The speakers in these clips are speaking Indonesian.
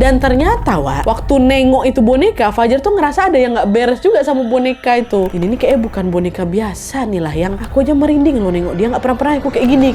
Dan ternyata waktu nengok itu boneka, Fajar tuh ngerasa ada yang nggak beres juga sama boneka itu. Ini kayaknya bukan boneka biasa nih lah, yang aku aja merinding loh nengok dia, nggak pernah aku kayak gini.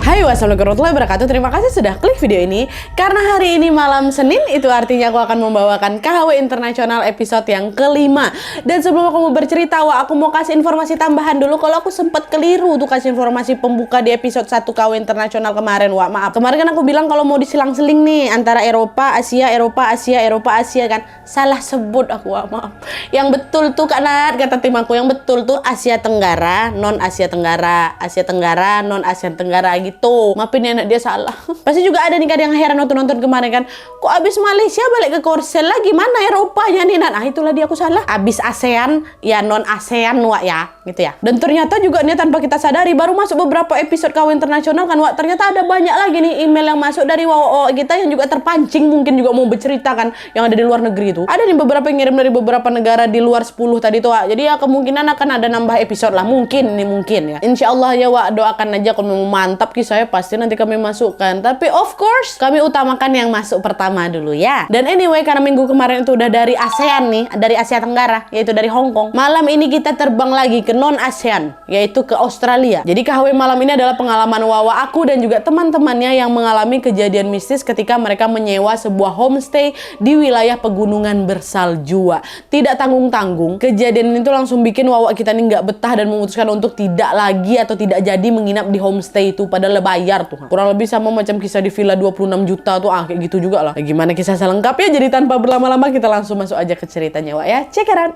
Hai, wassalamualaikum warahmatullahi wabarakatuh. Terima kasih sudah klik video ini. Karena hari ini malam Senin, itu artinya aku akan membawakan KHW Internasional episode yang kelima. Dan sebelum aku mau bercerita, aku mau kasih informasi tambahan dulu. Kalau aku sempat keliru tuh kasih informasi pembuka di episode 1 KHW Internasional kemarin, maaf. Kemarin kan aku bilang kalau mau disilang-seling nih antara Eropa, Asia, Eropa, Asia, Eropa, Asia kan. Salah sebut aku, maaf. Yang betul tuh kata tim aku, yang betul tuh Asia Tenggara, non Asia Tenggara, Asia Tenggara, non Asia Tenggara gitu. Maafin ya, dia salah. Pasti juga ada nih kan yang heran nonton kemarin kan, kok abis Malaysia balik ke Korsel lagi, mana Eropanya nih? Nah itulah dia, aku salah. Abis ASEAN ya non ASEAN ya gitu ya. Dan ternyata juga nih tanpa kita sadari, baru masuk beberapa episode KHW Internasional kan ternyata ada banyak lagi nih email yang masuk dari kita yang juga terpancing mungkin juga mau bercerita kan, yang ada di luar negeri itu. Ada nih beberapa yang ngirim dari beberapa negara di luar 10 tadi tuh jadi ya kemungkinan akan ada nambah episode lah, mungkin ya. Insyaallah ya doakan aja kalau mau mantap saya pasti nanti kami masukkan. Tapi of course kami utamakan yang masuk pertama dulu ya. Dan anyway, karena minggu kemarin itu udah dari ASEAN nih, dari Asia Tenggara, yaitu dari Hong Kong. Malam ini kita terbang lagi ke non ASEAN, yaitu ke Australia. Jadi KHW malam ini adalah pengalaman aku dan juga teman-temannya yang mengalami kejadian mistis ketika mereka menyewa sebuah homestay di wilayah pegunungan bersalju. Tidak tanggung-tanggung, kejadian itu langsung bikin kita nih nggak betah dan memutuskan untuk tidak lagi atau tidak jadi menginap di homestay itu, padahal bayar tuh. Kurang lebih sama macam kisah di villa 26 juta tuh, kayak gitu juga lah. Gimana kisah selengkapnya? Jadi tanpa berlama-lama kita langsung masuk aja ke ceritanya ya. Check it out.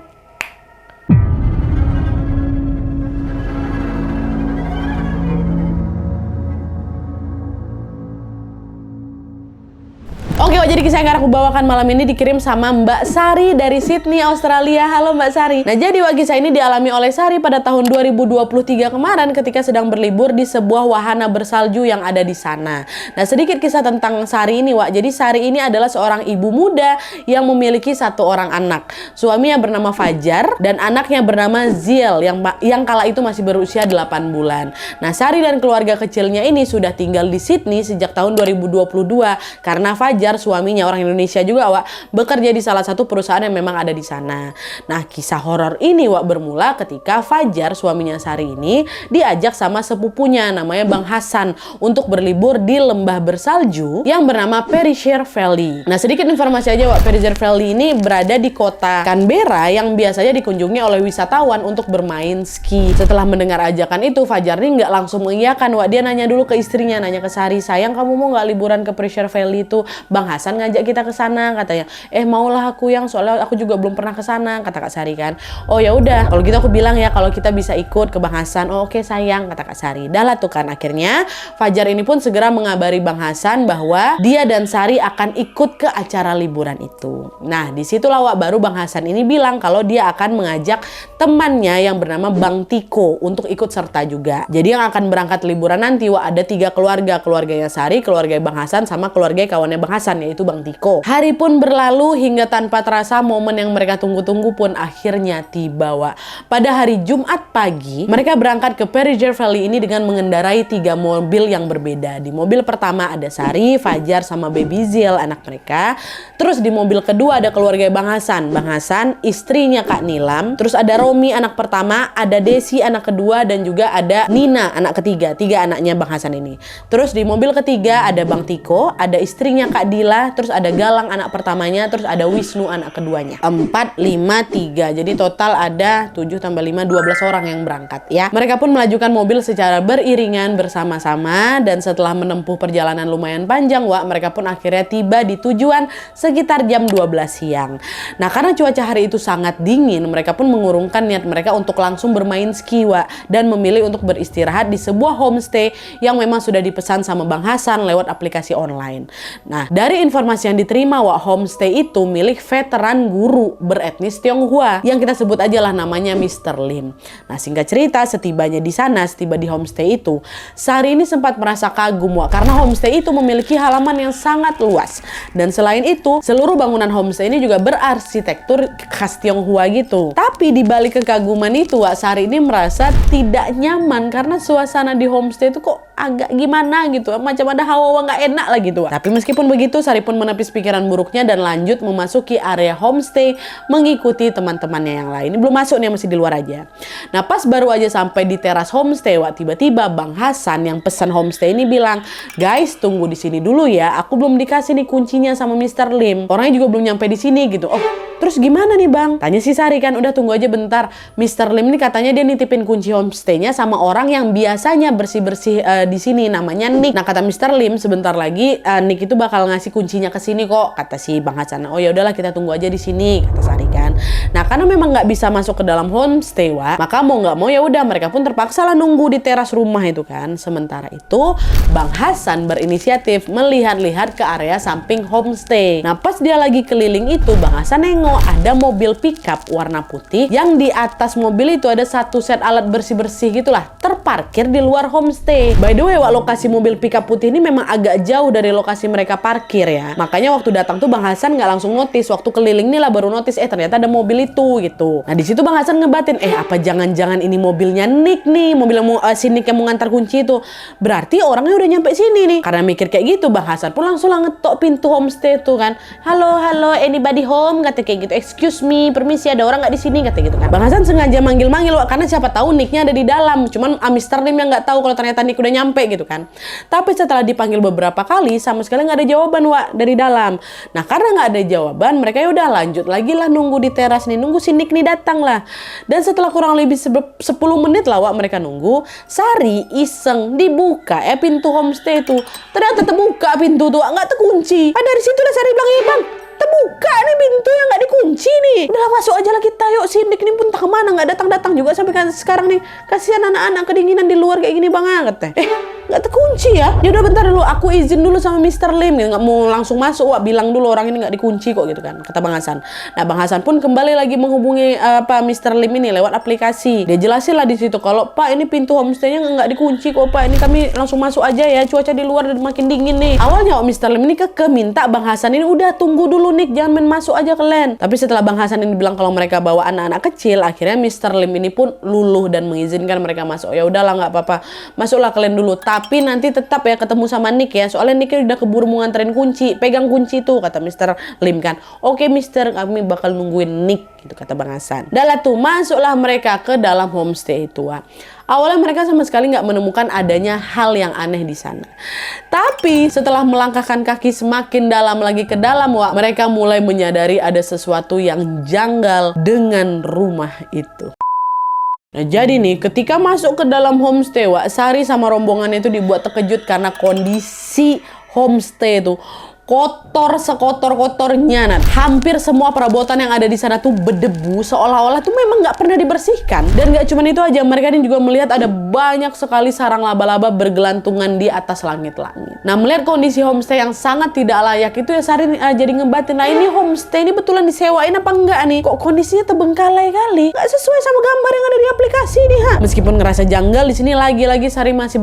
Oke, jadi kisah yang aku bawakan malam ini dikirim sama Mbak Sari dari Sydney, Australia. Halo Mbak Sari. Nah, jadi kisah ini dialami oleh Sari pada tahun 2023 kemarin ketika sedang berlibur di sebuah wahana bersalju yang ada di sana. Nah, sedikit kisah tentang Sari ini, Jadi Sari ini adalah seorang ibu muda yang memiliki 1 orang anak. Suaminya bernama Fajar dan anaknya bernama Ziel yang kala itu masih berusia 8 bulan. Nah, Sari dan keluarga kecilnya ini sudah tinggal di Sydney sejak tahun 2022 karena Fajar suaminya orang Indonesia juga bekerja di salah satu perusahaan yang memang ada di sana. Nah, kisah horor ini bermula ketika Fajar suaminya Sari ini diajak sama sepupunya namanya Bang Hasan untuk berlibur di lembah bersalju yang bernama Perisher Valley. Nah, sedikit informasi aja Perisher Valley ini berada di kota Canberra yang biasanya dikunjungi oleh wisatawan untuk bermain ski. Setelah mendengar ajakan itu, Fajar ini nggak langsung mengiyakan dia nanya dulu ke istrinya, nanya ke Sari, sayang kamu mau nggak liburan ke Perisher Valley itu? Bang Hasan ngajak kita ke sana katanya. Maulah aku yang, soalnya aku juga belum pernah ke sana, kata Kak Sari kan. Oh ya udah, kalau gitu aku bilang ya kalau kita bisa ikut ke Bang Hasan. Oh oke sayang, kata Kak Sari. Dah lah tuh kan, akhirnya Fajar ini pun segera mengabari Bang Hasan bahwa dia dan Sari akan ikut ke acara liburan itu. Nah, disitulah baru Bang Hasan ini bilang kalau dia akan mengajak temannya yang bernama Bang Tiko untuk ikut serta juga. Jadi yang akan berangkat liburan nanti ada 3 keluarga, keluarganya Sari, keluarga Bang Hasan, sama keluarga kawannya Bang Hasan, yaitu Bang Tiko. Hari pun berlalu hingga tanpa terasa momen yang mereka tunggu-tunggu pun akhirnya tiba. Pada hari Jumat pagi, mereka berangkat ke Perisher Valley ini dengan mengendarai 3 mobil yang berbeda. Di mobil pertama ada Sari, Fajar, sama Baby Ziel, anak mereka. Terus di mobil kedua ada keluarga Bang Hasan. Bang Hasan, istrinya Kak Nilam. Terus ada Romi, anak pertama, ada Desi, anak kedua, dan juga ada Nina, anak ketiga. 3 anaknya Bang Hasan ini. Terus di mobil ketiga ada Bang Tiko, ada istrinya Kak Dila, terus ada Galang anak pertamanya, terus ada Wisnu anak keduanya. 4, 5, 3. Jadi total ada 7 tambah 5, 12 orang yang berangkat ya. Mereka pun melajukan mobil secara beriringan bersama-sama dan setelah menempuh perjalanan lumayan panjang, mereka pun akhirnya tiba di tujuan sekitar jam 12 siang. Nah, karena cuaca hari itu sangat dingin, mereka pun mengurungkan niat mereka untuk langsung bermain ski dan memilih untuk beristirahat di sebuah homestay yang memang sudah dipesan sama Bang Hasan lewat aplikasi online. Nah, dari Dari informasi yang diterima, Wak, homestay itu milik veteran guru beretnis Tionghoa yang kita sebut aja lah namanya Mr. Lim. Nah, singkat cerita, setibanya di sana, setiba di homestay itu, Sari ini sempat merasa kagum, Wak, karena homestay itu memiliki halaman yang sangat luas. Dan selain itu, seluruh bangunan homestay ini juga berarsitektur khas Tionghoa gitu. Tapi di balik kekaguman itu, Wak, Sari ini merasa tidak nyaman karena suasana di homestay itu kok agak gimana gitu, macam ada hawa nggak enak lah gitu, Wak. Tapi meskipun begitu, Sari pun menepis pikiran buruknya dan lanjut memasuki area homestay mengikuti teman-temannya yang lain. Ini belum masuk nih, masih di luar aja. Nah, pas baru aja sampai di teras homestay, Wak, tiba-tiba Bang Hasan yang pesan homestay ini bilang, "Guys, tunggu di sini dulu ya. Aku belum dikasih nih kuncinya sama Mr. Lim. Orangnya juga belum nyampe di sini gitu." "Oh, terus gimana nih, Bang?" Tanya si Sari kan. "Udah tunggu aja bentar. Mr. Lim ini katanya dia nitipin kunci homestay-nya sama orang yang biasanya bersih-bersih di sini, namanya Nick. Nah, kata Mr. Lim, sebentar lagi Nick itu bakal ngasih kuncinya ke sini kok," kata si Bang Hasan. "Oh ya udahlah, kita tunggu aja di sini," kata Sari kan. Nah, karena memang nggak bisa masuk ke dalam homestay, Wak, maka mau nggak mau ya udah mereka pun terpaksa lah nunggu di teras rumah itu kan. Sementara itu, Bang Hasan berinisiatif melihat-lihat ke area samping homestay. Nah, pas dia lagi keliling itu, Bang Hasan nengok ada mobil pickup warna putih yang di atas mobil itu ada satu set alat bersih-bersih gitulah, terparkir di luar homestay. By the way, Wak, lokasi mobil pickup putih ini memang agak jauh dari lokasi mereka parkir ya. Makanya waktu datang tuh Bang Hasan nggak langsung notice, waktu keliling nih lah baru notice, ternyata ada mobil itu gitu. Nah, di situ Bang Hasan ngebatin, apa jangan-jangan ini mobilnya Nick nih, mobil yang si Nick yang mau ngantar kunci itu. Berarti orangnya udah nyampe sini nih. Karena mikir kayak gitu, Bang Hasan pun langsung lah ngetok pintu homestay itu kan. Halo, anybody home?" Kata kayak gitu. "Excuse me, permisi, ada orang nggak di sini?" Kata gitu kan. Bang Hasan sengaja manggil-manggil, Wak, karena siapa tahu Nicknya ada di dalam. Cuman Mr. Lim yang nggak tahu kalau ternyata Nick udah nyampe gitu kan. Tapi setelah dipanggil beberapa kali, sama sekali nggak ada jawaban, Wak, dari dalam. Nah, karena nggak ada jawaban, mereka ya udah lanjut lagi lah nunggu di teras nih, nunggu si Nick nih datang lah. Dan setelah kurang lebih 10 menit lah, Wak, mereka nunggu, Sari iseng dibuka pintu homestay itu. Ternyata terbuka pintu tuh, Wak, nggak terkunci. Dari situ lah Sari bilang, "Bang, terbuka nih pintu yang nggak dikunci nih. Udahlah, masuk aja lah kita yuk." Si Nick ini pun tak kemana, nggak datang-datang juga sampai sekarang nih. Kasihan anak-anak kedinginan di luar kayak gini, Bang, kata. Nggak terkunci ya? Ya udah bentar dulu, aku izin dulu sama Mr. Lim. Nggak mau langsung masuk, Wak, bilang dulu orang ini nggak dikunci kok gitu kan, kata Bang Hasan. Nah, Bang Hasan pun kembali lagi menghubungi Mr. Lim ini lewat aplikasi. Dia jelasin lah di situ kalau, "Pak, ini pintu homestay-nya nggak dikunci kok, Pak. Ini kami langsung masuk aja ya. Cuaca di luar udah makin dingin nih." Awalnya Mr. Lim ini minta Bang Hasan ini udah tunggu dulu Nick, jangan main masuk aja kalian. Tapi setelah Bang Hasan ini bilang kalau mereka bawa anak-anak kecil, akhirnya Mr. Lim ini pun luluh dan mengizinkan mereka masuk. "Ya udahlah, nggak apa-apa. Masuklah kalian dulu. Tapi nanti tetap ya ketemu sama Nick ya. Soalnya Nick udah keburu mau nganterin kunci. Pegang kunci tuh," kata Mr. Lim kan. "Oke, Mister, kami bakal nungguin Nick," gitu kata Bang Hasan. Dah lah tuh, masuklah mereka ke dalam homestay itu, Wak. Awalnya mereka sama sekali nggak menemukan adanya hal yang aneh di sana. Tapi setelah melangkahkan kaki semakin dalam lagi ke dalam, Wak, mereka mulai menyadari ada sesuatu yang janggal dengan rumah itu. Nah, jadi nih, ketika masuk ke dalam homestay, Wak, Sari sama rombongan itu dibuat terkejut karena kondisi homestay itu kotor sekotor-kotornya. Nah, hampir semua perabotan yang ada di sana tuh berdebu, seolah-olah tuh memang nggak pernah dibersihkan. Dan nggak cuma itu aja, mereka ini juga melihat ada banyak sekali sarang laba-laba bergelantungan di atas langit-langit. Nah, melihat kondisi homestay yang sangat tidak layak itu ya, Sari jadi ngebatin, "Nah, ini homestay ini betulan disewain apa enggak nih? Kok kondisinya terbengkalai kali? Nggak sesuai sama gambar yang ada di aplikasi nih, ha?" Meskipun ngerasa janggal di sini, lagi-lagi Sari masih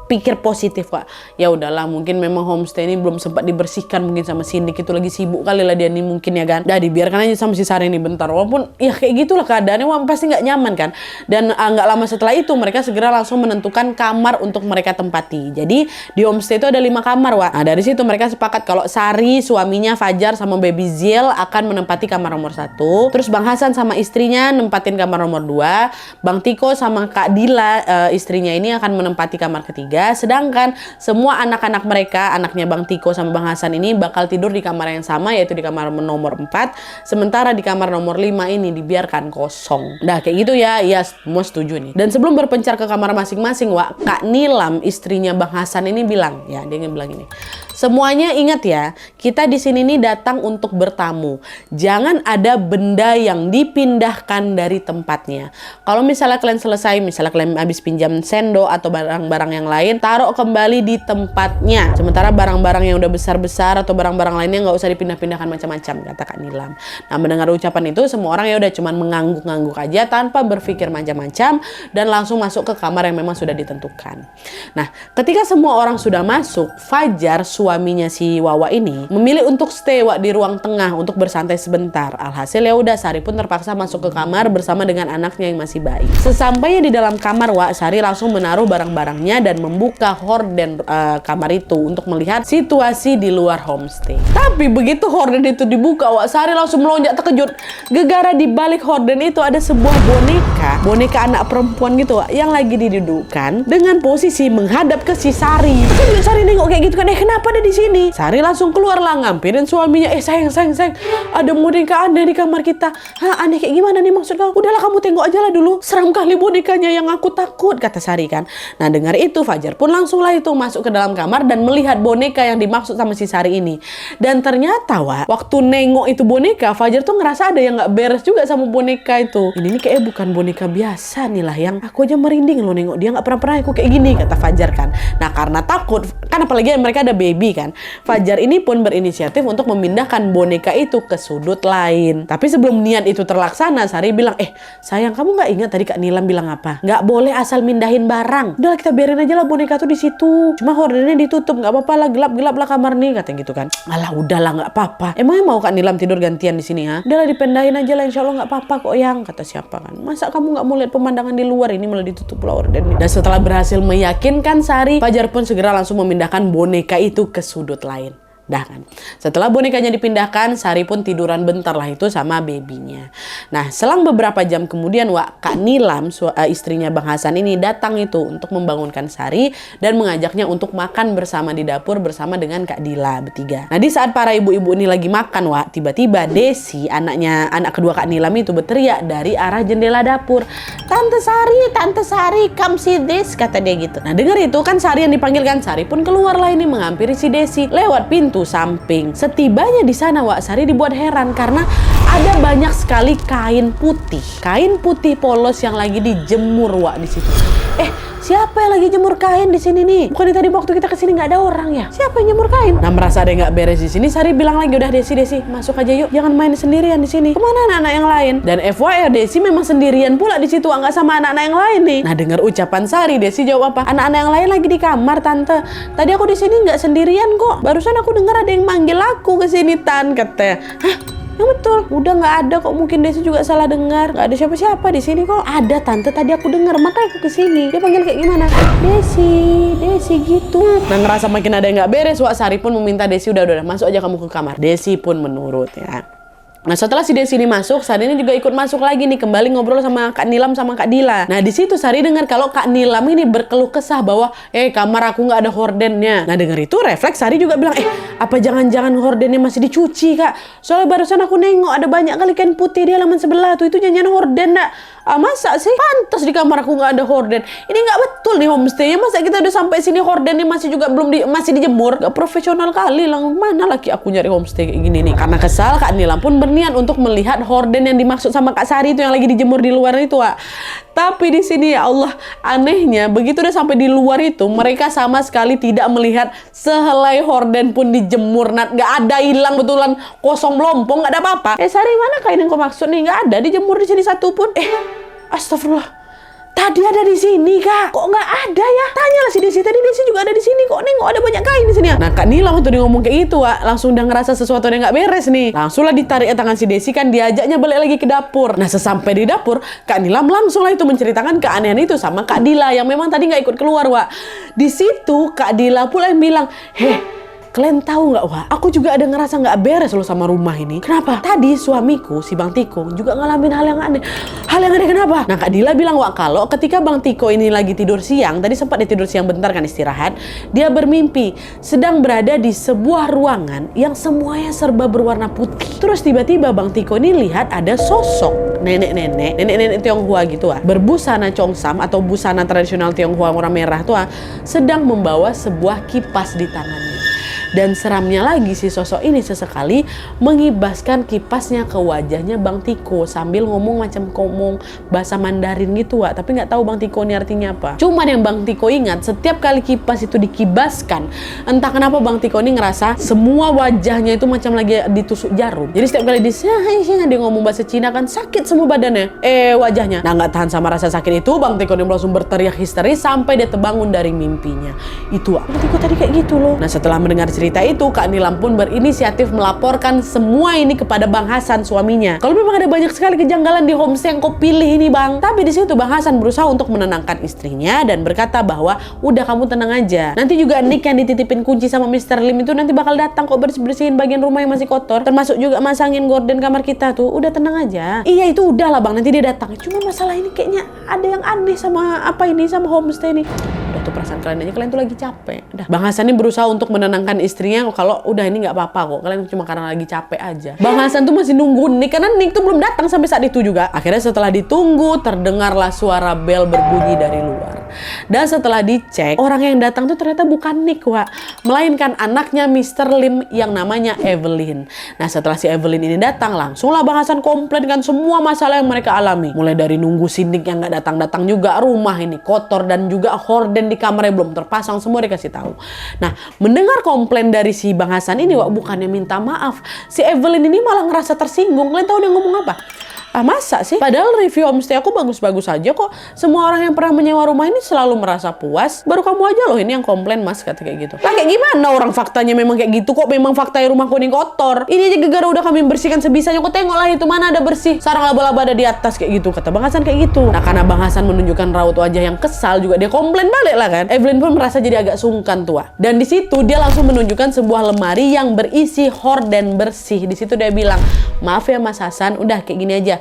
pikir positif, Pak. Ya udahlah, mungkin memang homestay ini belum sempat dibersihkan mungkin sama si Nick itu, lagi sibuk kali lah dia nih mungkin ya kan. Dah dibiarkan aja sama si Sari ini bentar. Walaupun ya kayak gitulah keadaannya, pasti nggak nyaman kan. Dan nggak lama setelah itu mereka segera langsung menentukan kamar untuk mereka tempati. Jadi di homestay itu ada 5 kamar, Wak. Nah, dari situ mereka sepakat kalau Sari, suaminya Fajar sama baby Ziel akan menempati kamar nomor 1. Terus Bang Hasan sama istrinya nempatin kamar nomor 2. Bang Tiko sama Kak Dila, istrinya ini akan menempati kamar ketiga. Sedangkan semua anak-anak mereka, anaknya Bang Tiko sama Bang Hasan ini bakal tidur di kamar yang sama, yaitu di kamar nomor 4. Sementara di kamar nomor 5 ini dibiarkan kosong. Dah kayak gitu ya, iya semua setuju nih. Dan sebelum berpencar ke kamar masing-masing, Wak, Kak Nilam, istrinya Bang Hasan ini bilang, ya dia bilang ini, Semuanya ingat ya, kita di sini nih datang untuk bertamu. Jangan ada benda yang dipindahkan dari tempatnya. Kalau misalnya kalian selesai, misalnya kalian habis pinjam sendok atau barang-barang yang lain, taruh kembali di tempatnya. Sementara barang-barang yang udah besar-besar atau barang-barang lainnya nggak usah dipindah-pindahkan macam-macam, kata Kak Nilam. Nah, mendengar ucapan itu, semua orang ya udah cuman mengangguk-angguk aja tanpa berpikir macam-macam dan langsung masuk ke kamar yang memang sudah ditentukan. Nah, ketika semua orang sudah masuk, Fajar, suaminya si Wawa ini, memilih untuk stay di ruang tengah untuk bersantai sebentar. Alhasil ya udah, Sari pun terpaksa masuk ke kamar bersama dengan anaknya yang masih bayi. Sesampainya di dalam kamar, Sari langsung menaruh barang-barangnya dan membuka horden kamar itu untuk melihat situasi di luar homestay. Tapi begitu horden itu dibuka, Sari langsung melonjak terkejut. Gegara di balik horden itu ada sebuah boneka anak perempuan gitu, yang lagi didudukkan dengan posisi menghadap ke si Sari. Terus Sari nengok kayak gitu kan, kenapa ada di sini? Sari langsung keluar lah ngampirin suaminya. Sayang, ada boneka aneh di kamar kita. Hah, aneh kayak gimana nih maksud kau? Udahlah kamu tengok aja lah dulu. Seram kali bonekanya, yang aku takut, kata Sari kan. Nah, dengar itu Fajar pun langsung lah itu masuk ke dalam kamar dan melihat boneka yang dimaksud sama si Sari ini. Dan ternyata waktu nengok itu boneka, Fajar tuh ngerasa ada yang nggak beres juga sama boneka itu. Ini nih kayaknya bukan boneka biasa nih lah, yang aku aja merinding loh nengok dia, nggak pernah aku kayak gini, kata Fajar kan. Nah, karena takut kan, apalagi mereka ada baby kan, Fajar ini pun berinisiatif untuk memindahkan boneka itu ke sudut lain. Tapi sebelum niat itu terlaksana, Sari bilang, sayang, kamu nggak ingat tadi Kak Nilam bilang apa? Nggak boleh asal mindahin barang. Udahlah kita biarin aja lah boneka tuh di situ. Cuma hordennya ditutup, nggak apa-apa lah, gelap-gelap lah kamar nih, katanya gitu kan. Alah udahlah nggak apa-apa. Emangnya mau Kak Nilam tidur gantian di sini ha? Udahlah dipindahin aja lah, insya Allah nggak apa-apa kok yang, kata siapa kan. Masa kamu nggak mau lihat pemandangan di luar, ini malah ditutup lah hordennya. Dan setelah berhasil meyakinkan Sari, Fajar pun segera langsung memindahkan boneka itu ke sudut lain. Dah kan. Setelah bonekanya dipindahkan, Sari pun tiduran bentar lah itu sama babynya. Nah, selang beberapa jam kemudian, Kak Nilam, istrinya Bang Hasan ini datang itu untuk membangunkan Sari dan mengajaknya untuk makan bersama di dapur bersama dengan Kak Dila bertiga. Nah, di saat para ibu-ibu ini lagi makan, tiba-tiba Desi, anak kedua Kak Nilam itu berteriak dari arah jendela dapur. Tante Sari, come see this, kata dia gitu. Nah, dengar itu kan Sari yang dipanggil kan, Sari pun keluar lah ini menghampiri si Desi lewat pintu samping. Setibanya di sana, Sari dibuat heran karena ada banyak sekali kain putih polos yang lagi dijemur di situ. Siapa yang lagi jemur kain di sini nih? Bukannya tadi waktu kita kesini nggak ada orang ya? Siapa yang jemur kain? Nah, merasa ada yang nggak beres di sini, Sari bilang lagi, udah Desi, masuk aja yuk, jangan main sendirian di sini. Kemana anak-anak yang lain? Dan FYI, Desi memang sendirian pula di situ, nggak sama anak-anak yang lain nih. Nah, dengar ucapan Sari, Desi jawab apa? Anak-anak yang lain lagi di kamar, Tante. Tadi aku di sini nggak sendirian kok. Barusan aku dengar ada yang manggil aku ke sini, Tan, katanya. Hah? Yang betul, udah nggak ada kok, mungkin Desi juga salah dengar. Nggak ada siapa-siapa di sini kok. Ada Tante, tadi aku dengar, makanya aku kesini. Dia panggil kayak gimana? Desi gitu. Nah, ngerasa makin ada yang nggak beres, Sari pun meminta Desi, udah masuk aja kamu ke kamar. Desi pun menurut ya. Nah, setelah si Desi ini masuk, Sari ini juga ikut masuk lagi nih, kembali ngobrol sama Kak Nilam sama Kak Dila. Nah, di situ Sari dengar kalau Kak Nilam ini berkeluh kesah bahwa kamar aku nggak ada hordennya. Nah, dengar itu refleks Sari juga bilang, apa jangan-jangan hordennya masih dicuci, Kak? Soalnya barusan aku nengok ada banyak kali kain putih di halaman sebelah tuh, itu jangan horden dak. Masa sih? Pantas di kamar aku nggak ada horden. Ini nggak betul nih homestay-nya. Masa kita udah sampai sini hordennya masih juga masih dijemur? Gak profesional kali lah. Mana lagi aku nyari homestay kayak gini nih? Karena kesal, Kak Nilam pun berniat untuk melihat horden yang dimaksud sama Kak Sari itu yang lagi dijemur di luar itu, Tapi di sini ya Allah, anehnya begitu udah sampai di luar itu, mereka sama sekali tidak melihat sehelai horden pun dijemur. Nggak ada, hilang betulan, kosong melompong, nggak ada apa-apa. Sari, mana kain yang kau maksud nih? Nggak ada dijemur di sini satu pun. Astagfirullah. Tadi ada di sini, Kak. Kok nggak ada ya? Tanyalah si Desi. Tadi Desi juga ada di sini. Kok nengok ada banyak kain di sini ya? Nah, Kak Nilam waktu dia ngomong kayak gitu, langsung udah ngerasa sesuatu yang nggak beres nih. Langsunglah ditarik tangan si Desi kan, diajaknya balik lagi ke dapur. Nah, sesampai di dapur, Kak Nilam langsung lah itu menceritakan keanehan itu sama Kak Dila yang memang tadi nggak ikut keluar, Di situ Kak Dila pula yang bilang, kalian tahu nggak, aku juga ada ngerasa nggak beres loh sama rumah ini. Kenapa? Tadi suamiku, si Bang Tiko, juga ngalamin hal yang aneh. Hal yang aneh kenapa? Nah, Kak Dila bilang, kalau ketika Bang Tiko ini lagi tidur siang, tadi sempat dia tidur siang bentar kan istirahat, dia bermimpi sedang berada di sebuah ruangan yang semuanya serba berwarna putih. Terus tiba-tiba Bang Tiko ini lihat ada sosok nenek-nenek Tionghoa gitu, berbusana congsam atau busana tradisional Tionghoa warna merah tuh, sedang membawa sebuah kipas di tangannya. Dan seramnya lagi, si sosok ini sesekali mengibaskan kipasnya ke wajahnya Bang Tiko sambil ngomong macam ngomong bahasa Mandarin gitu, Wak. Tapi nggak tahu Bang Tiko ini artinya apa. Cuman yang Bang Tiko ingat, setiap kali kipas itu dikibaskan, entah kenapa Bang Tiko ini ngerasa semua wajahnya itu macam lagi ditusuk jarum. Jadi setiap kali dia ngomong bahasa Cina kan sakit semua badannya, wajahnya. Nah, nggak tahan sama rasa sakit itu, Bang Tiko ini langsung berteriak histeris sampai dia terbangun dari mimpinya. Itu Bang Tiko tadi kayak gitu loh. Nah, setelah mendengar cerita itu, Kak Nilam pun berinisiatif melaporkan semua ini kepada Bang Hasan, suaminya. Kalau memang ada banyak sekali kejanggalan di homestay yang kau pilih ini, Bang. Tapi di situ Bang Hasan berusaha untuk menenangkan istrinya dan berkata bahwa udah, kamu tenang aja. Nanti juga Nick yang dititipin kunci sama Mr. Lim itu nanti bakal datang kok bersihin bagian rumah yang masih kotor, termasuk juga masangin gorden kamar kita tuh. Udah tenang aja. Iya, itu udah lah Bang, nanti dia datang. Cuma masalah ini kayaknya ada yang aneh sama sama homestay ini. Udah tuh, perasaan kalian aja, kalian tuh lagi capek. Udah. Bang Hasan ini berusaha untuk menenangkan istrinya kalau udah ini nggak apa-apa kok, kalian cuma karena lagi capek aja. Bang Hasan tuh masih nunggu Nick karena Nick tuh belum datang sampai saat itu juga. Akhirnya setelah ditunggu, terdengarlah suara bel berbunyi dari luar. Dan setelah dicek, orang yang datang tuh ternyata bukan Nick, Wak, melainkan anaknya Mr. Lim yang namanya Evelyn. Nah, setelah si Evelyn ini datang, langsunglah Bang Hasan komplainkan semua masalah yang mereka alami. Mulai dari nunggu si Nick yang nggak datang-datang juga, rumah ini kotor, dan juga horden di kamarnya belum terpasang, semua dikasih tahu. Nah, mendengar komplain dari si Bang Hasan ini, Wak, bukannya minta maaf, si Evelyn ini malah ngerasa tersinggung. Kalian tahu dia ngomong apa? Masa sih? Padahal review homestay aku bagus-bagus aja kok. Semua orang yang pernah menyewa rumah ini selalu merasa puas. Baru kamu aja loh ini yang komplain, Mas, kata kayak gitu. Lah, kayak gimana orang faktanya memang kayak gitu kok. Memang faktanya rumah kuning kotor. Ini aja gegara udah kami bersihkan sebisanya. Kok tengoklah itu, mana ada bersih. Sarang laba-laba ada di atas kayak gitu, kata Bang Hasan kayak gitu. Nah, karena Bang Hasan menunjukkan raut wajah yang kesal juga, dia komplain balik lah kan. Evelyn pun merasa jadi agak sungkan tua. Dan di situ dia langsung menunjukkan sebuah lemari yang berisi horden bersih. Di situ dia bilang, maaf ya Mas Hasan, udah kayak gini aja.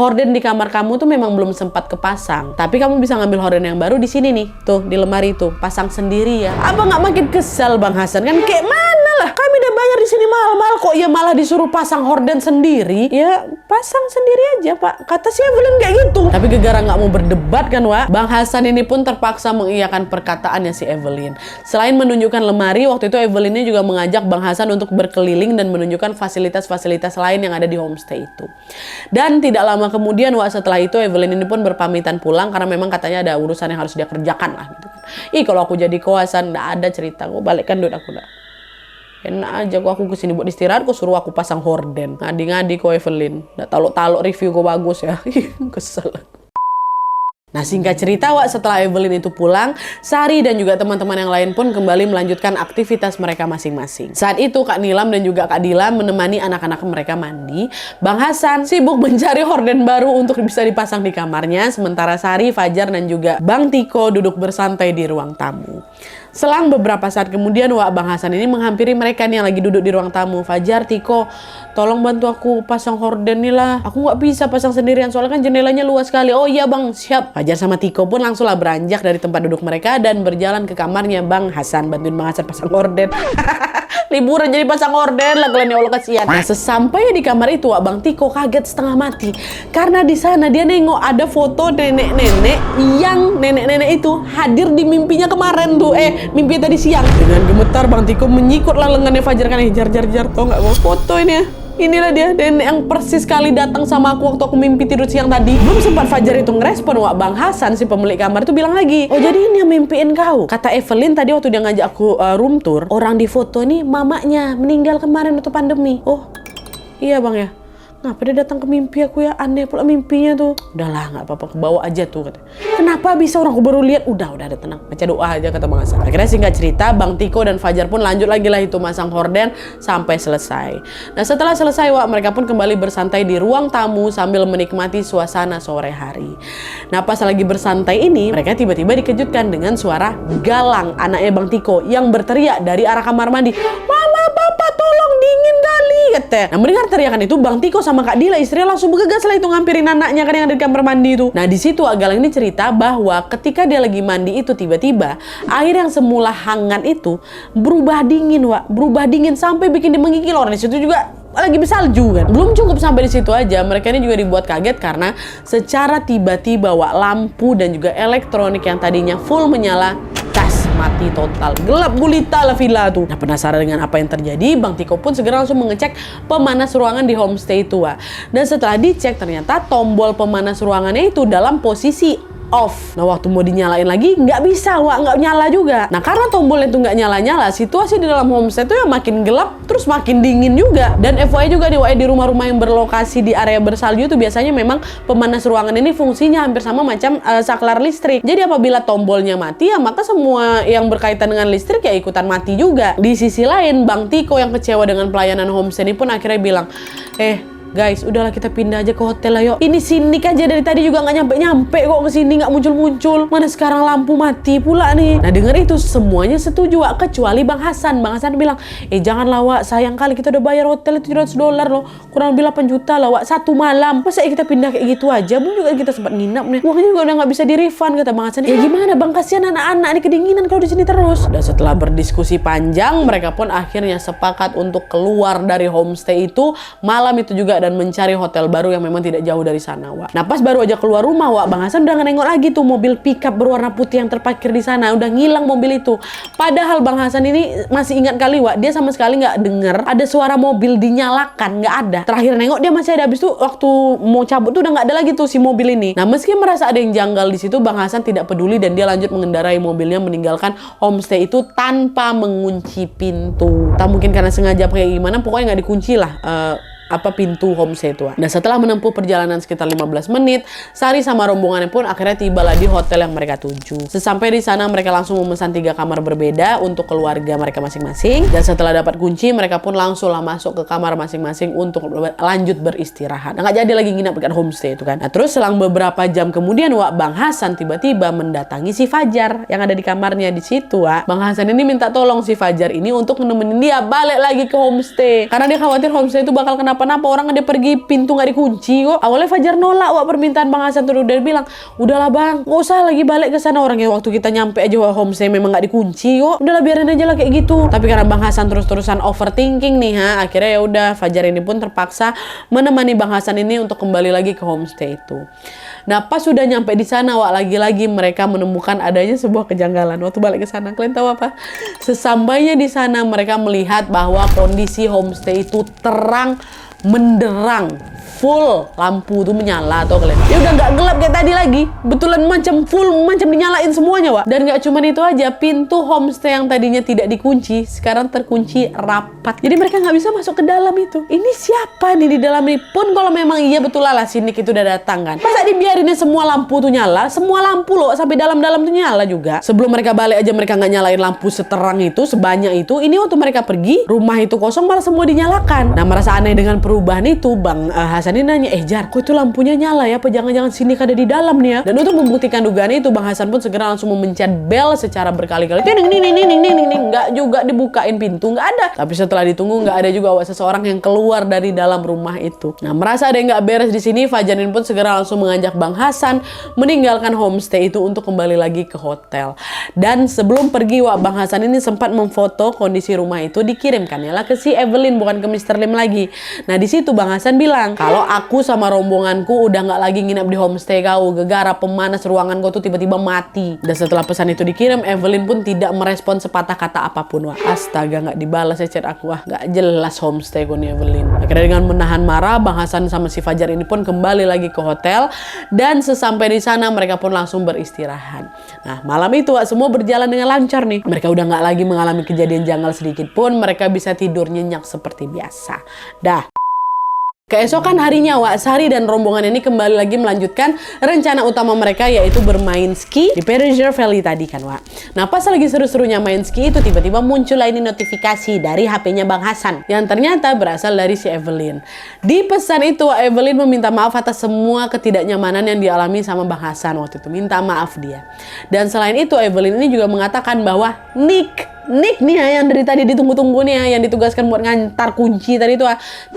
Horden di kamar kamu tuh memang belum sempat kepasang, tapi kamu bisa ngambil horden yang baru di sini nih, tuh di lemari tuh, pasang sendiri ya. Apa nggak makin kesal Bang Hasan kan? Kayak mana lah, kami udah bayar di sini mahal-mahal kok, ya malah disuruh pasang horden sendiri. Ya pasang sendiri aja Pak, kata si Evelyn kayak gitu. Tapi gegara nggak mau berdebat kan, Wak, Bang Hasan ini pun terpaksa mengiyakan perkataannya si Evelyn. Selain menunjukkan lemari, waktu itu Evelyn ini juga mengajak Bang Hasan untuk berkeliling dan menunjukkan fasilitas-fasilitas lain yang ada di homestay itu. Dan tidak lama kemudian, Wak, setelah itu Evelyn ini pun berpamitan pulang karena memang katanya ada urusan yang harus dia kerjakan lah gitu kan. Kalau aku jadi koasan nggak ada cerita, aku balikkan duit aku dah. Enak aja kok aku kesini buat istirahat, kok suruh aku pasang horden. Ngadi-ngadi kok Evelyn. Nggak taluk-taluk review kok bagus ya. Kesel. Nah, singkat cerita, Wak, setelah Evelyn itu pulang, Sari dan juga teman-teman yang lain pun kembali melanjutkan aktivitas mereka masing-masing. Saat itu Kak Nilam dan juga Kak Dila menemani anak-anak mereka mandi. Bang Hasan sibuk mencari horden baru untuk bisa dipasang di kamarnya, sementara Sari, Fajar, dan juga Bang Tiko duduk bersantai di ruang tamu. Selang beberapa saat kemudian, Wak, Bang Hasan ini menghampiri mereka nih yang lagi duduk di ruang tamu. Fajar, Tiko, tolong bantu aku pasang horden nih lah. Aku nggak bisa pasang sendirian soalnya kan jendelanya luas sekali. Oh iya Bang, siap. Fajar sama Tiko pun langsunglah beranjak dari tempat duduk mereka dan berjalan ke kamarnya Bang Hasan, bantuin Bang Hasan pasang horden. Liburan jadi pasang horden lah kalian, ya Allah kasihan. Nah, sesampainya di kamar itu, Wak, Bang Tiko kaget setengah mati karena di sana dia nengok ada foto nenek-nenek yang nenek-nenek itu hadir di mimpinya kemarin tuh, mimpinya tadi siang. Dengan gemetar Bang Tiko menyikutlah lengannya Fajar kan, jar tau nggak mau foto ini ya. Inilah dia nenek yang persis sekali datang sama aku waktu aku mimpi tidur siang tadi. Belum sempat Fajar itu ngerespon, Wak, Bang Hasan si pemilik kamar itu bilang lagi, oh jadi ini yang mimpiin kau. Kata Evelyn tadi waktu dia ngajak aku room tour, orang di foto nih mamanya meninggal kemarin waktu pandemi. Oh iya Bang ya. Ngapa dia datang ke mimpi aku ya? Aneh pula mimpinya tuh. Udahlah, nggak apa-apa, kebawa aja tuh, kata. Kenapa bisa, orang aku baru lihat? Udah ada tenang. Baca doa aja, kata Bang Hasan. Akhirnya singkat cerita, Bang Tiko dan Fajar pun lanjut lagi lah itu masang horden sampai selesai. Nah, setelah selesai, Wak, mereka pun kembali bersantai di ruang tamu sambil menikmati suasana sore hari. Nah, pas lagi bersantai ini, mereka tiba-tiba dikejutkan dengan suara Galang, anaknya Bang Tiko, yang berteriak dari arah kamar mandi. Mama, Papa, tolong, dingin kali, katanya. Nah, mendengar teriakan itu, Bang Tiko sama Kak Dila istrinya langsung bergegas lah itu ngampirin anaknya kan yang ada di kamar mandi itu. Nah, di situ Galang ini cerita bahwa ketika dia lagi mandi itu tiba-tiba air yang semula hangat itu berubah dingin, Wak, berubah dingin sampai bikin dia menggigil. Orang di situ juga lagi bersalju kan. Belum cukup sampai di situ aja, mereka ini juga dibuat kaget karena secara tiba-tiba, Wak, lampu dan juga elektronik yang tadinya full menyala cas mati total. Gelap gulita lah villa tuh. Nah, penasaran dengan apa yang terjadi, Bang Tiko pun segera langsung mengecek pemanas ruangan di homestay itu, Wak. Dan setelah dicek, ternyata tombol pemanas ruangannya itu dalam posisi off. Nah, waktu mau dinyalain lagi nggak bisa, Wak, nggak nyala juga. Nah, karena tombolnya itu nggak nyala-nyala, situasi di dalam homestay itu ya makin gelap, terus makin dingin juga. Dan FYI juga nih, Wak, di rumah-rumah yang berlokasi di area bersalju itu biasanya memang pemanas ruangan ini fungsinya hampir sama macam saklar listrik. Jadi apabila tombolnya mati, ya maka semua yang berkaitan dengan listrik ya ikutan mati juga. Di sisi lain, Bang Tiko yang kecewa dengan pelayanan homestay ini pun akhirnya bilang, guys, udahlah kita pindah aja ke hotel lah yuk. Ini Sinik aja dari tadi juga nggak nyampe-nyampe kok ke sini, nggak muncul-muncul. Mana sekarang lampu mati pula nih. Nah, denger itu semuanya setuju, Wak, kecuali Bang Hasan. Bang Hasan bilang, janganlah, Wak, sayang kali kita udah bayar hotel itu $700 loh. Kurang lebih 8 juta lah, Wak, 1 malam. Masa kita pindah kayak gitu aja? Belum juga kita sempat nginap nih. Uangnya juga udah nggak bisa di-refund, kata Bang Hasan. Ya gimana, Bang, kasihan anak-anak nih kedinginan kalau di sini terus. Dan setelah berdiskusi panjang, mereka pun akhirnya sepakat untuk keluar dari homestay itu malam itu juga dan mencari hotel baru yang memang tidak jauh dari sana, Wak. Nah, pas baru aja keluar rumah, Wak, Bang Hasan udah nengok lagi tuh mobil pickup berwarna putih yang terparkir di sana. Udah ngilang mobil itu. Padahal Bang Hasan ini masih ingat kali, Wak, dia sama sekali nggak dengar ada suara mobil dinyalakan, nggak ada. Terakhir nengok dia masih ada, habis itu waktu mau cabut tuh udah nggak ada lagi tuh si mobil ini. Nah, meski merasa ada yang janggal di situ, Bang Hasan tidak peduli dan dia lanjut mengendarai mobilnya meninggalkan homestay itu tanpa mengunci pintu. Tak mungkin karena sengaja kayak gimana, pokoknya nggak dikunci lah pintu homestay itu. Nah, setelah menempuh perjalanan sekitar 15 menit, Sari sama rombongannya pun akhirnya tibalah di hotel yang mereka tuju. Sesampai di sana, mereka langsung memesan 3 kamar berbeda untuk keluarga mereka masing-masing. Dan setelah dapat kunci, mereka pun langsunglah masuk ke kamar masing-masing untuk lanjut beristirahat. Nah, nggak jadi lagi nginap dekat homestay itu kan. Nah, terus selang beberapa jam kemudian, Wak, Bang Hasan tiba-tiba mendatangi si Fajar yang ada di kamarnya di situ, Wak. Bang Hasan ini minta tolong si Fajar ini untuk nemenin dia balik lagi ke homestay. Karena dia khawatir homestay itu bakal kenapa orang ada pergi pintu nggak dikunci kok. Awalnya Fajar nolak, Wak, permintaan Bang Hasan tuh. Udah bilang, udahlah Bang, nggak usah lagi balik ke sana, orangnya waktu kita nyampe aja homestay memang nggak dikunci kok. Udahlah biarin aja lah kayak gitu. Tapi karena Bang Hasan terus-terusan overthinking nih, akhirnya ya udah Fajar ini pun terpaksa menemani Bang Hasan ini untuk kembali lagi ke homestay itu. Nah, pas sudah nyampe di sana, Wak, lagi-lagi mereka menemukan adanya sebuah kejanggalan. Waktu balik ke sana, kalian tahu apa? Sesampainya di sana, mereka melihat bahwa kondisi homestay itu terang menderang, full lampu tuh menyala, atau kalian ya udah nggak gelap kayak tadi lagi, betulan macam full, macam dinyalain semuanya, Wak. Dan nggak cuma itu aja, pintu homestay yang tadinya tidak dikunci sekarang terkunci rapat, jadi mereka nggak bisa masuk ke dalam itu. Ini siapa nih di dalam ini? Pun kalau memang iya betul lah Sinik itu udah datang kan, masa dibiarinnya semua lampu tuh nyala, semua lampu loh sampai dalam-dalam tuh nyala juga. Sebelum mereka balik aja mereka nggak nyalain lampu seterang itu, sebanyak itu. Ini waktu mereka pergi, rumah itu kosong malah semua dinyalakan. Nah, merasa aneh dengan perubahan itu, Bang Hasan ini nanya, Jar, kok itu lampunya nyala ya? Apa jangan-jangan Sinik ada di dalam nih ya? Dan untuk membuktikan dugaan itu, Bang Hasan pun segera langsung memencet bel secara berkali-kali. Nggak juga dibukain pintu, nggak ada. Tapi setelah ditunggu, nggak ada juga, Wak, seseorang yang keluar dari dalam rumah itu. Nah, merasa ada yang nggak beres di sini, Fajarin pun segera langsung mengajak Bang Hasan meninggalkan homestay itu untuk kembali lagi ke hotel. Dan sebelum pergi, Wak, Bang Hasan ini sempat memfoto kondisi rumah itu, dikirimkan ya lah ke si Evelyn, bukan ke Mr. Lim lagi. Nah, di situ Bang Hasan bilang, kalau aku sama rombonganku udah nggak lagi nginap di homestay kau, gegara pemanas ruangan kau tuh tiba-tiba mati. Dan setelah pesan itu dikirim, Evelyn pun tidak merespon sepatah kata apapun, Wak. Astaga, nggak dibalas ya chat aku, nggak jelas homestay kau nih Evelyn. Akhirnya dengan menahan marah, Bang Hasan sama si Fajar ini pun kembali lagi ke hotel. Dan sesampai di sana mereka pun langsung beristirahat. Nah, malam itu, Wak, semua berjalan dengan lancar nih. Mereka udah nggak lagi mengalami kejadian janggal sedikit pun. Mereka bisa tidur nyenyak seperti biasa. Dah. Keesokan harinya, Wak, Sari dan rombongan ini kembali lagi melanjutkan rencana utama mereka, yaitu bermain ski di Perrier Valley tadi kan, Wak. Nah, pas lagi seru-serunya main ski itu, tiba-tiba muncul ini notifikasi dari HP-nya Bang Hasan yang ternyata berasal dari si Evelyn. Di pesan itu, Wak, Evelyn meminta maaf atas semua ketidaknyamanan yang dialami sama Bang Hasan waktu itu. Minta maaf dia. Dan selain itu, Evelyn ini juga mengatakan bahwa Nick Nick nih ya, yang dari tadi ditunggu-tunggu nih ya, yang ditugaskan buat ngantar kunci tadi itu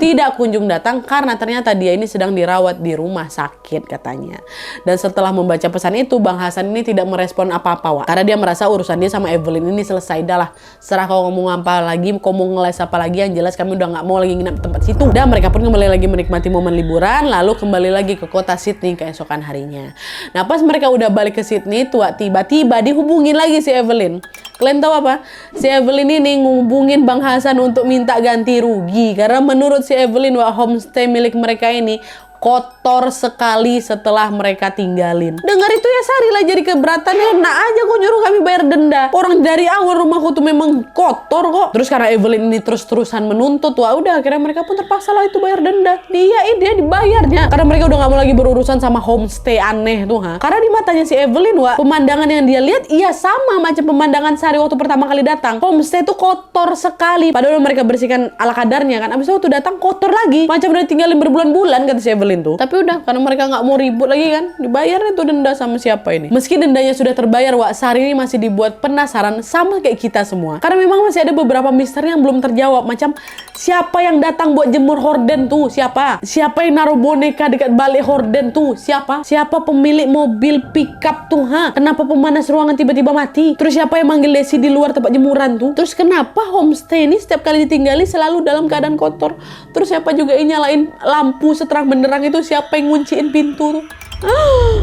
tidak kunjung datang karena ternyata dia ini sedang dirawat di rumah sakit katanya. Dan setelah membaca pesan itu, Bang Hasan ini tidak merespon apa-apa, Wak. Karena dia merasa urusan dia sama Evelyn ini selesai dah lah. Serah kau ngomong apa lagi, kau mau ngeles apa lagi, yang jelas kami udah nggak mau lagi nginap tempat situ. Dan mereka pun kembali lagi menikmati momen liburan, lalu kembali lagi ke kota Sydney keesokan harinya. Nah pas mereka udah balik ke Sydney, tiba-tiba dihubungin lagi si Evelyn. Kalian tahu apa? Si Evelyn ini ngubungin Bang Hasan untuk minta ganti rugi. Karena menurut si Evelyn, homestay milik mereka ini kotor sekali setelah mereka tinggalin. Dengar itu ya Sari lah jadi keberatan. Enak aja kok nyuruh kami bayar denda. Orang dari awal rumahku tuh memang kotor kok. Terus karena Evelyn ini terus-terusan menuntut, wah udah akhirnya mereka pun terpaksa lah itu bayar denda. Dia dibayarnya. Karena mereka udah gak mau lagi berurusan sama homestay aneh tuh. Karena di matanya si Evelyn, wah pemandangan yang dia lihat iya sama macam pemandangan Sari waktu pertama kali datang. Homestay tuh kotor sekali. Padahal mereka bersihkan ala kadarnya kan. Abis itu waktu datang kotor lagi. Macam udah tinggalin berbulan-bulan kata si Evelyn tuh. Tapi udah karena mereka nggak mau ribut lagi kan, dibayar itu denda sama siapa ini. Meski dendanya sudah terbayar, Wak, Sari ini masih dibuat penasaran sama kayak kita semua. Karena memang masih ada beberapa misteri yang belum terjawab. Macam siapa yang datang buat jemur horden tuh? Siapa? Siapa yang naruh boneka dekat balik horden tuh? Siapa? Siapa pemilik mobil pickup tuh? Kenapa pemanas ruangan tiba-tiba mati? Terus siapa yang manggil Desi di luar tempat jemuran tuh? Terus kenapa homestay ini setiap kali ditinggali selalu dalam keadaan kotor? Terus siapa juga yang nyalain lampu seterang benderang itu, siapa yang ngunciin pintu tuh?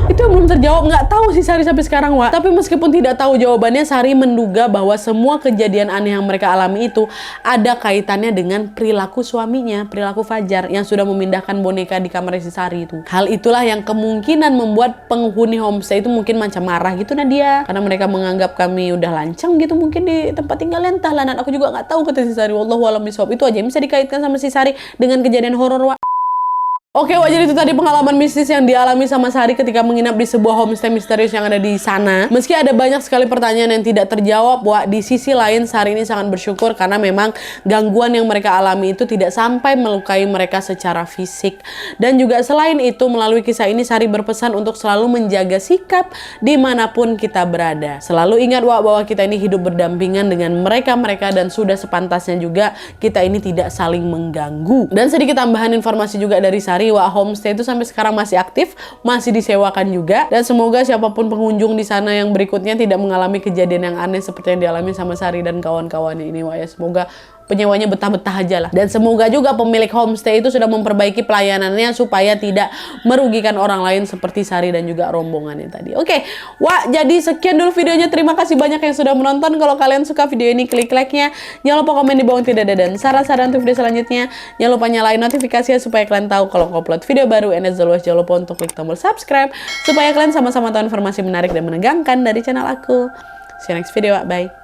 Itu yang belum terjawab. Nggak tahu sih Sari sampai sekarang, Wak. Tapi meskipun tidak tahu jawabannya, Sari menduga bahwa semua kejadian aneh yang mereka alami itu ada kaitannya dengan perilaku suaminya, perilaku Fajar yang sudah memindahkan boneka di kamar si Sari itu. Hal itulah yang kemungkinan membuat penghuni homestay itu mungkin macam marah gitu Nadia, karena mereka menganggap kami udah lancang gitu mungkin di tempat tinggal. Entah lah, aku juga nggak tahu kata si Sari. Wallahu a'lam bishawab. Itu aja yang bisa dikaitkan sama si Sari dengan kejadian horor, Wak. Oke, Wak, jadi itu tadi pengalaman mistis yang dialami sama Sari ketika menginap di sebuah homestay misterius yang ada di sana. Meski ada banyak sekali pertanyaan yang tidak terjawab, Wak, di sisi lain Sari ini sangat bersyukur karena memang gangguan yang mereka alami itu tidak sampai melukai mereka secara fisik. Dan juga selain itu, melalui kisah ini Sari berpesan untuk selalu menjaga sikap dimanapun kita berada. Selalu ingat, Wak, bahwa kita ini hidup berdampingan dengan mereka-mereka dan sudah sepantasnya juga kita ini tidak saling mengganggu. Dan sedikit tambahan informasi juga dari Sari, Wak, homestay itu sampai sekarang masih aktif, masih disewakan juga, dan semoga siapapun pengunjung di sana yang berikutnya tidak mengalami kejadian yang aneh seperti yang dialami sama Sari dan kawan-kawannya ini, Wak, ya. Semoga penyewanya betah-betah aja lah. Dan semoga juga pemilik homestay itu sudah memperbaiki pelayanannya supaya tidak merugikan orang lain seperti Sari dan juga rombongannya tadi. Oke, Wak, jadi sekian dulu videonya. Terima kasih banyak yang sudah menonton. Kalau kalian suka video ini, klik like-nya. Jangan lupa komen di bawah tidak ada dan saran-saran untuk video selanjutnya. Jangan lupa nyalain notifikasinya supaya kalian tahu kalau aku upload video baru. And as always, jangan lupa untuk klik tombol subscribe supaya kalian sama-sama tahu informasi menarik dan menegangkan dari channel aku. See you next video, Wak. Bye.